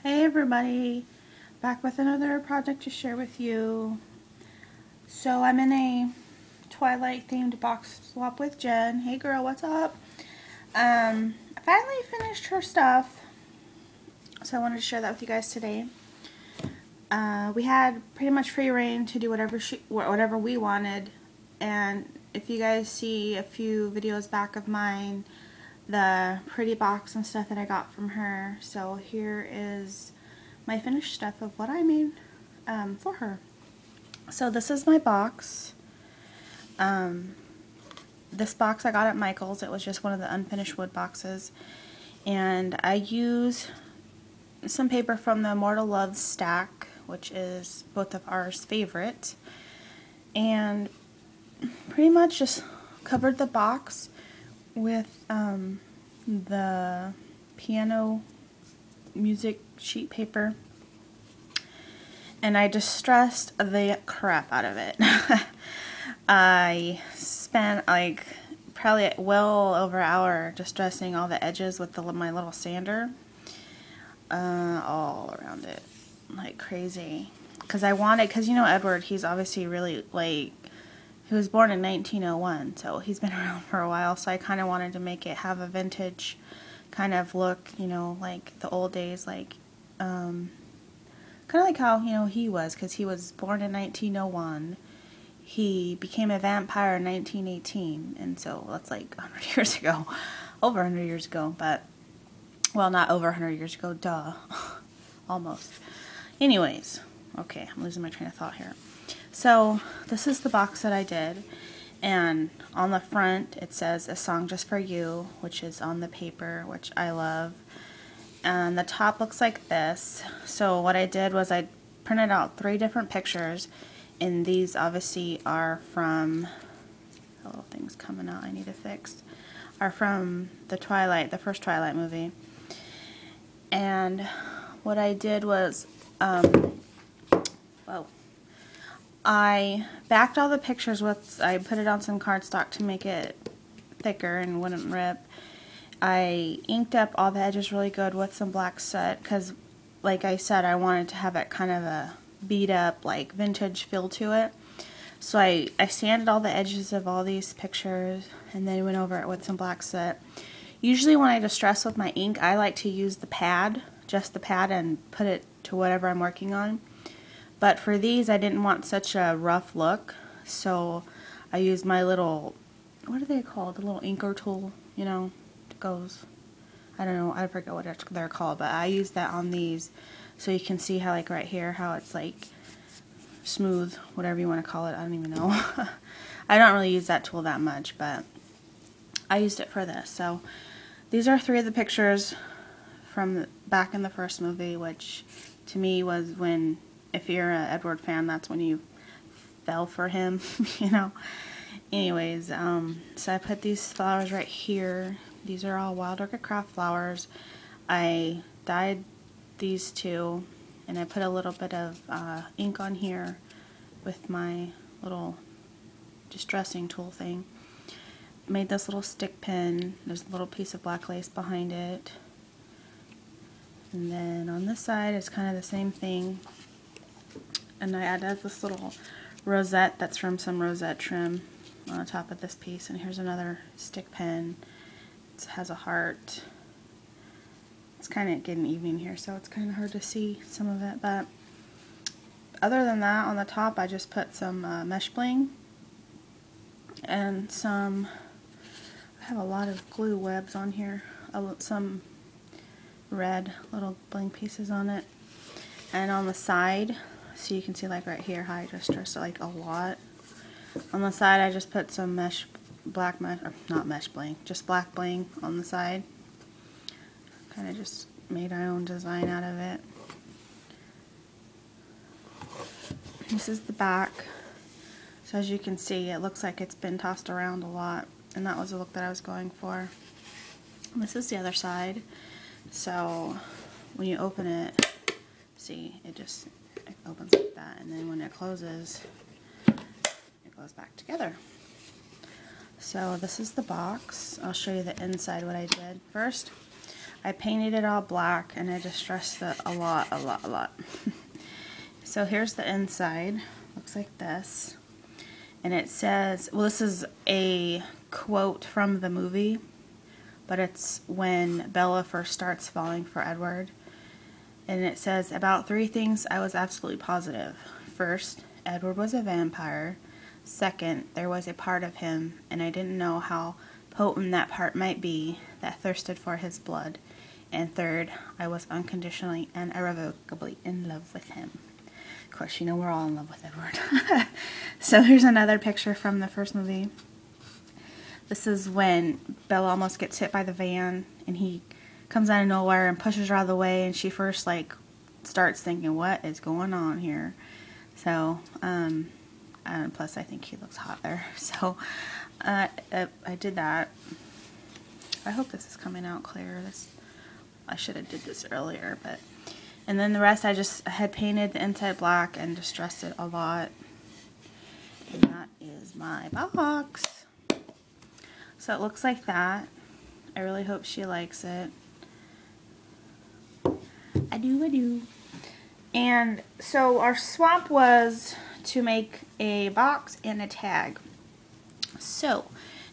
Hey everybody, back with another project to share with you. So I'm in a Twilight themed box swap with Jen. Hey girl, what's up? I finally finished her stuff, so I wanted to share that with you guys today. We had pretty much free reign to do whatever we wanted, and if you guys see a few videos back of mine, the pretty box and stuff that I got from her. So here is my finished stuff of what I made for her. So this is my box. This box I got at Michael's. It was just one of the unfinished wood boxes. And I use some paper from the Immortal Love stack, which is both of ours favorite. And pretty much just covered the box with the piano music sheet paper, and I distressed the crap out of it. I spent like probably well over an hour distressing all the edges with my little sander all around it like crazy, because you know Edward, he's obviously really like, he was born in 1901, so he's been around for a while, so I kind of wanted to make it have a vintage kind of look, you know, like the old days, like, kind of like how, you know, he was, because he was born in 1901, he became a vampire in 1918, and so that's like 100 years ago, over 100 years ago, but, well, not over 100 years ago, duh, almost. Anyways, okay, I'm losing my train of thought here. So this is the box that I did, and on the front it says "A Song Just for You," which is on the paper, which I love. And the top looks like this. So what I did was I printed out 3 different pictures, and these obviously are from, the little thing's coming out I need to fix, are from the first Twilight movie. And what I did was, I backed all the pictures with, I put it on some cardstock to make it thicker and wouldn't rip. I inked up all the edges really good with some black soot, because like I said, I wanted to have it kind of a beat up, like vintage feel to it. So I sanded all the edges of all these pictures and then went over it with some black soot. Usually when I distress with my ink, I like to use the pad, just the pad, and put it to whatever I'm working on. But for these, I didn't want such a rough look, so I used my little, what are they called? The little inker tool, you know, it goes, I don't know, I forget what they're called, but I used that on these, so you can see how, like right here, how it's like smooth, whatever you want to call it, I don't even know. I don't really use that tool that much, but I used it for this. So these are 3 of the pictures from back in the first movie, which to me was when, if you're an Edward fan, that's when you fell for him, you know. Anyways, so I put these flowers right here. These are all Wild Orchid Craft flowers. I dyed these 2, and I put a little bit of ink on here with my little distressing tool thing. Made this little stick pin. There's a little piece of black lace behind it. And then on this side is kind of the same thing. And I added this little rosette that's from some rosette trim on the top of this piece. And here's another stick pin. It has a heart. It's kind of getting evening here, so it's kind of hard to see some of it. But other than that, on the top I just put some mesh bling and some, I have a lot of glue webs on here, some red little bling pieces on it. And on the side, so you can see like right here how I just stressed it like a lot. On the side I just put some black mesh, or not mesh bling, just black bling on the side. Kind of just made my own design out of it. This is the back. So as you can see, it looks like it's been tossed around a lot, and that was the look that I was going for. And this is the other side. So when you open it, see, it opens like that, and then when it closes, it goes back together. So this is the box. I'll show you the inside what I did. First, I painted it all black, and I distressed it a lot. So here's the inside. Looks like this. And it says, well, this is a quote from the movie, but it's when Bella first starts falling for Edward. And it says, about 3 things I was absolutely positive. First, Edward was a vampire. Second, there was a part of him, and I didn't know how potent that part might be, that thirsted for his blood. And third, I was unconditionally and irrevocably in love with him. Of course, you know we're all in love with Edward. So here's another picture from the first movie. This is when Bella almost gets hit by the van, and he comes out of nowhere and pushes her out of the way, and she first like starts thinking, what is going on here? So, and plus I think he looks hot there. So, I did that. I hope this is coming out clear. I should have did this earlier, but, and then the rest I had painted the inside black and distressed it a lot. And that is my box. So it looks like that. I really hope she likes it. I do. And so our swap was to make a box and a tag. So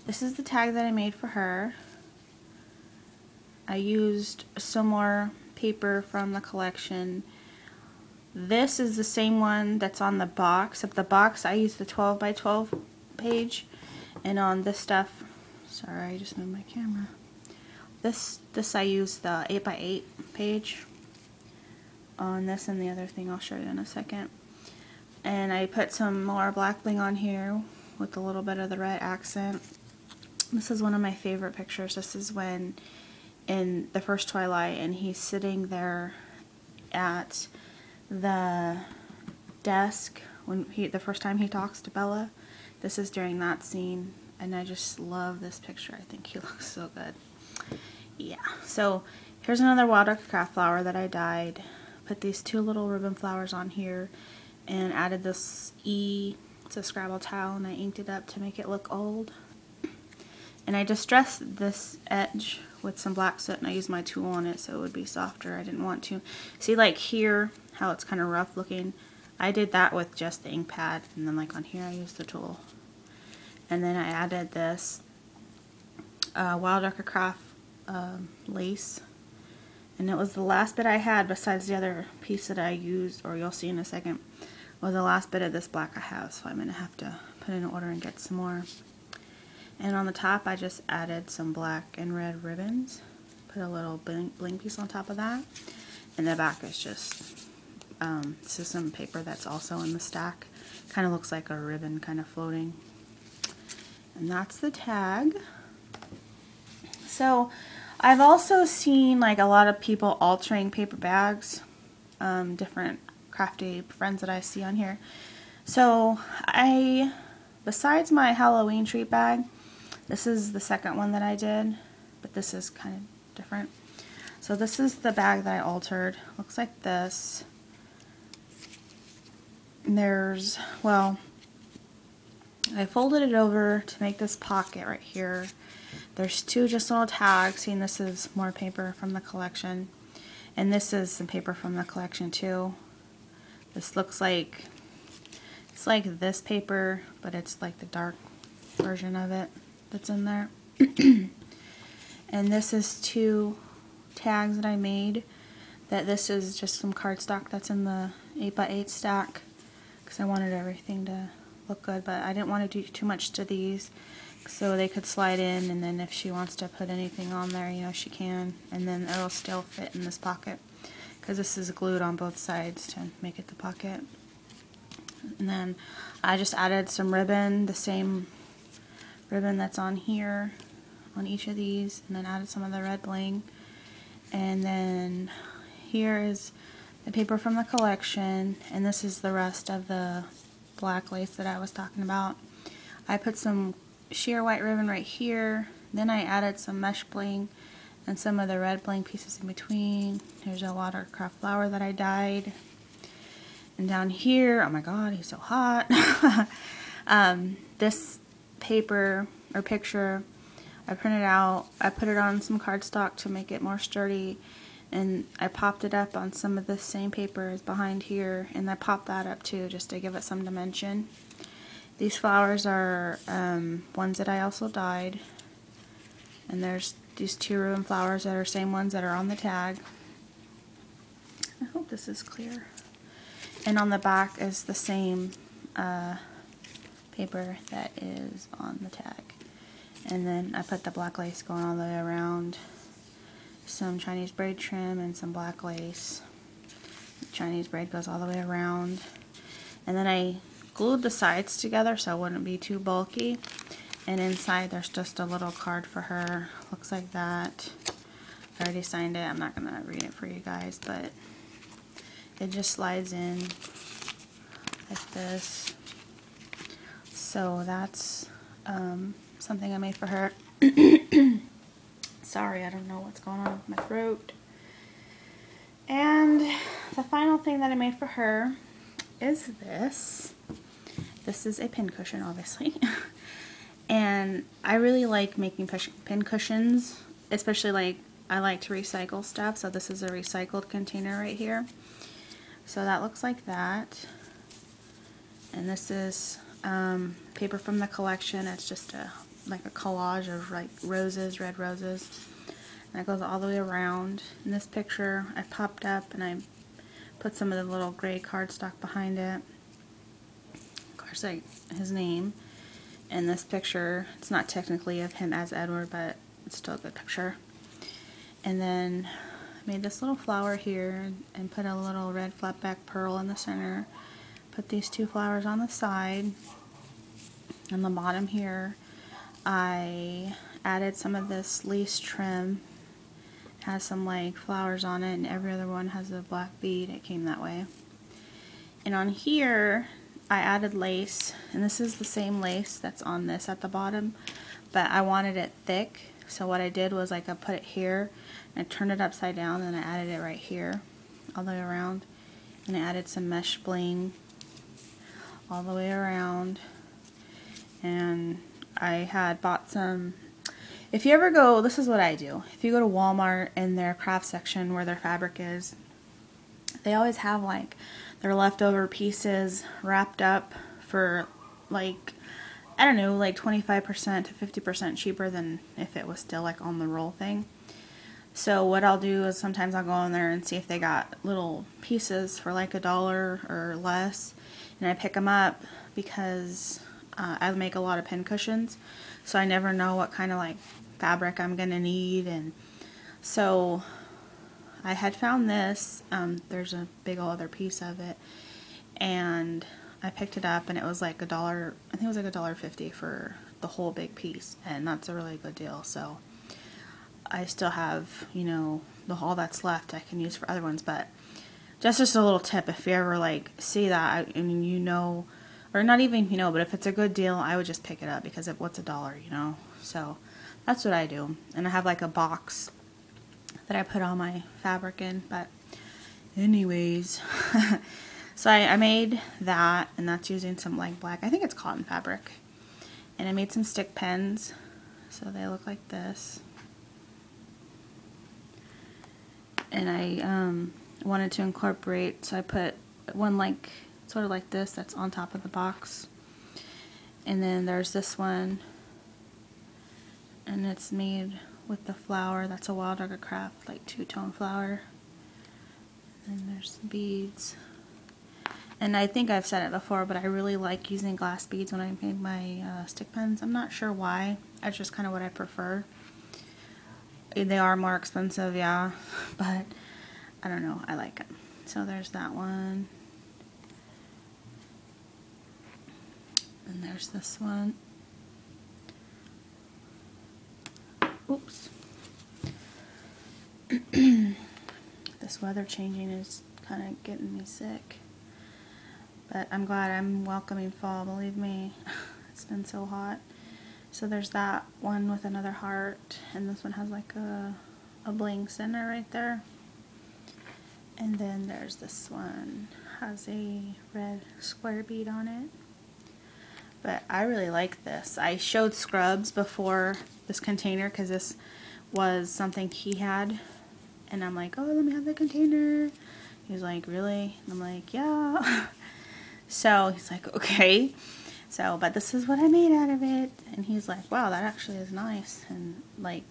this is the tag that I made for her. I used some more paper from the collection. This is the same one that's on the box. Of the box, I used the 12 by 12 page, and on this stuff, sorry, I just moved my camera. This I used the 8 by 8 page. On this and the other thing I'll show you in a second. And I put some more black bling on here with a little bit of the red accent. This is one of my favorite pictures. This is when in the first Twilight, and he's sitting there at the desk when the first time he talks to Bella. This is during that scene, and I just love this picture. I think he looks so good. Yeah, so here's another watercraft flower that I dyed. Put these 2 little ribbon flowers on here and added this E to Scrabble tile, and I inked it up to make it look old. And I distressed this edge with some black soot, and I used my tool on it so it would be softer. I didn't want to. See, like here, how it's kind of rough looking? I did that with just the ink pad, and then like on here I used the tool. And then I added this Wild Orchid Craft lace. And it was the last bit I had, besides the other piece that I used, or you'll see in a second, was the last bit of this black I have, so I'm going to have to put in an order and get some more. And on the top I just added some black and red ribbons, put a little bling piece on top of that, and the back is just, this is some paper that's also in the stack, kind of looks like a ribbon kind of floating. And that's the tag. So I've also seen like a lot of people altering paper bags, different crafty friends that I see on here. So besides my Halloween treat bag, this is the second one that I did, but this is kind of different. So this is the bag that I altered. Looks like this. And there's, well, I folded it over to make this pocket right here. There's 2 just little tags, and this is more paper from the collection. And this is some paper from the collection too. This looks like, it's like this paper, but it's like the dark version of it that's in there. And this is 2 tags that I made. This is just some cardstock that's in the 8 by 8 stack, because I wanted everything to look good, but I didn't want to do too much to these, so they could slide in, and then if she wants to put anything on there, you know, she can, and then it'll still fit in this pocket, because this is glued on both sides to make it the pocket. And then I just added some ribbon, the same ribbon that's on here, on each of these, and then added some of the red bling. And then here is the paper from the collection, and this is the rest of the black lace that I was talking about. I put some sheer white ribbon right here, then I added some mesh bling and some of the red bling pieces in between. Here's a watercraft flower that I dyed. And down here, oh my god, he's so hot. This paper or picture I printed out, I put it on some cardstock to make it more sturdy, and I popped it up on some of the same paper as behind here, and I popped that up too just to give it some dimension. These flowers are ones that I also dyed, and there's these 2 ruined flowers that are same ones that are on the tag. I hope this is clear. And on the back is the same paper that is on the tag. And then I put the black lace going all the way around, some Chinese braid trim and some black lace. The Chinese braid goes all the way around. And then I glued the sides together so it wouldn't be too bulky. And inside there's just a little card for her. Looks like that. I already signed it. I'm not going to read it for you guys, but it just slides in like this. So that's something I made for her. Sorry, I don't know what's going on with my throat. And the final thing that I made for her is this. This is a pin cushion, obviously. And I really like making pin cushions, especially like I like to recycle stuff. So this is a recycled container right here. So that looks like that. And this is paper from the collection. It's just like a collage of like roses, red roses. And it goes all the way around. In this picture I popped up and I put some of the little gray cardstock behind it. Of course, like his name. In this picture, it's not technically of him as Edward, but it's still a good picture. And then I made this little flower here and put a little red flat back pearl in the center. Put these 2 flowers on the side. On the bottom here, I added some of this lace trim. It has some like flowers on it, and every other one has a black bead. It came that way. And on here, I added lace, and this is the same lace that's on this at the bottom, but I wanted it thick, so what I did was like I put it here, and I turned it upside down, and I added it right here, all the way around, and I added some mesh bling all the way around, and I had bought some, if you ever go, this is what I do, if you go to Walmart in their craft section where their fabric is, they always have like their leftover pieces wrapped up for like, I don't know, like 25% to 50% cheaper than if it was still like on the roll thing. So what I'll do is sometimes I'll go in there and see if they got little pieces for like $1 or less, and I pick them up because I make a lot of pin cushions, so I never know what kind of like fabric I'm gonna need. And so I had found this, there's a big old other piece of it, and I picked it up and it was like $1, I think it was like $1.50 for the whole big piece, and that's a really good deal. So I still have, you know, all that's left I can use for other ones, but just a little tip, if you ever like see that and you know, or not even, you know, but if it's a good deal, I would just pick it up because what's $1, you know? So that's what I do. And I have like a box that I put all my fabric in, but anyways, so I made that, and that's using some like black, I think it's cotton fabric, and I made some stick pens, so they look like this, and I wanted to incorporate, so I put one like sort of like this that's on top of the box, and then there's this one, and it's made with the flower. That's a Wild Orchid Craft, like 2-tone flower. And there's the beads. And I think I've said it before, but I really like using glass beads when I make my stick pens. I'm not sure why. That's just kind of what I prefer. They are more expensive, yeah, but I don't know. I like them. So there's that one. And there's this one. Oops. This weather changing is kind of getting me sick. But I'm glad I'm welcoming fall, believe me. It's been so hot. So there's that one with another heart, and this one has like a bling center right there. And then there's this one, has a red square bead on it. But I really like this. I showed Scrubs before this container because this was something he had. And I'm like, oh, let me have the container. He's like, really? And I'm like, yeah. So he's like, okay. So, but this is what I made out of it. And he's like, wow, that actually is nice. And like,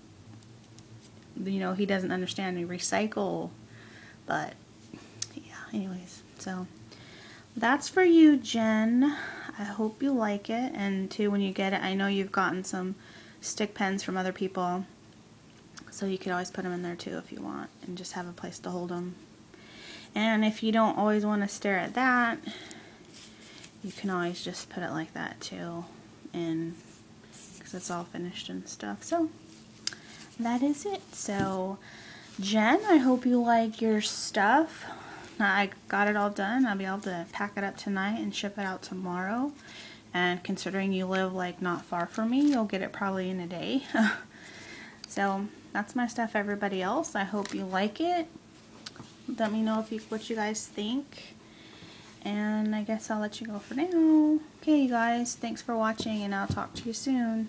you know, he doesn't understand me recycle. But yeah, anyways. So that's for you, Jen. I hope you like it. And too, when you get it, I know you've gotten some stick pens from other people. So you could always put them in there too if you want. And just have a place to hold them. And if you don't always want to stare at that, you can always just put it like that too, and because it's all finished and stuff. So that is it. So Jen, I hope you like your stuff. I got it all done. I'll be able to pack it up tonight and ship it out tomorrow. And considering you live like not far from me, you'll get it probably in a day. So that's my stuff, everybody else. I hope you like it. Let me know what you guys think. And I guess I'll let you go for now. Okay, you guys, thanks for watching, and I'll talk to you soon.